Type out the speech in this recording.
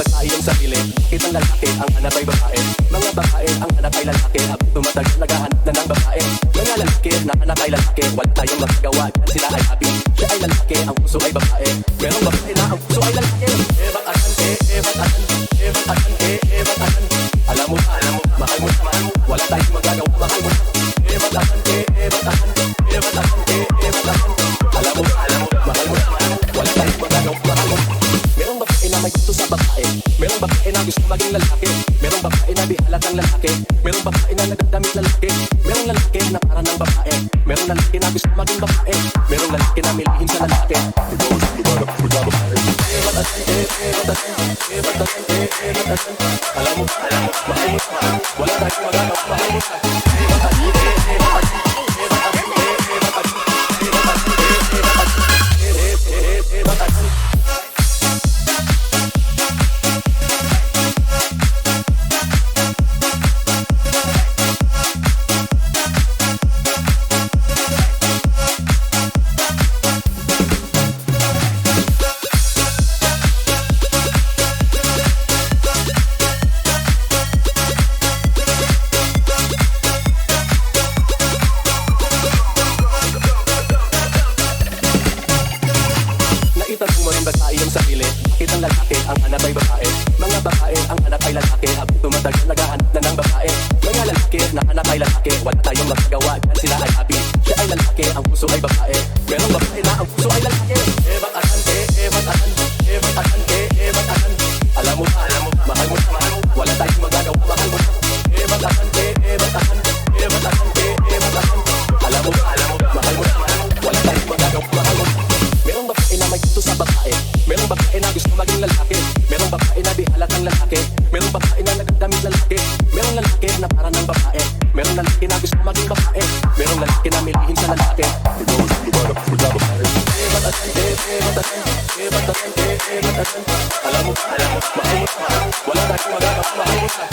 sa iyong sarili. Kitang lalaki, ang hanap ay babae. Mga babae, ang hanap ay lalaki. Habang tumatagal, naghahanap na ng babae. Mga lalaki, na hanap ay lalaki. Wala tayong magagawa, yan sila ay happy. Siya ay lalaki, ang puso ay babae. Merong babae na ang puso ay lalaki. Batasan, batasan, batasan, batasan. Alam mo, mahal mo, wala tayong magagawa, mahal mo. Batasan, batasan, batasan, batasan. Alam mo, mahal mo, wala tayong magagawa, mahal mo. Merong babae na may gusto sa babae. Merong babae na gusto maging lalaki. Merong babae na di halatang lalaki. Merong babae na nagdadamit lalaki. Merong lalaki na para ng babae. Merong lalaki na gusto maging babae. Merong lalaki na milihin sa lalaki. Alam mo, mahal mo, wala tayong magagawa, mahal mo. Itanong mo rin ba sa iyong sarili? Bakit ang lalaki, ang hanap ay babae? Mga babae, ang hanap ay lalaki. Habang tumatagal, naghahanap na ng babae. Mga lalaki, na hanap ay lalaki. Wala tayong magagawa, yan sila ay happy. Siya ay lalaki, ang puso ay babae. Merong babae na ang puso ay lalaki. Batasan, batasan, batasan, batasan. Alam mo, mahal mo, wala tayong magagawa, mahal mo. Batasan, batasan, batasan, batasan. Alam mo, mahal mo, wala tayong magagawa, mahal mo. Merong babae na may gusto sa babae. Merong babae na gusto maging lalaki. Merong babae na di halatang lalaki. Merong babae na nagdadamit lalaki. Merong lalaki na para ng babae. Merong lalaki na gusto maging babae. Merong lalaki na milihin sa lalaki. Batasan, batasan, batasan, batasan. Alam mo, mahal mo, wala tayong magagawa, mahal mo.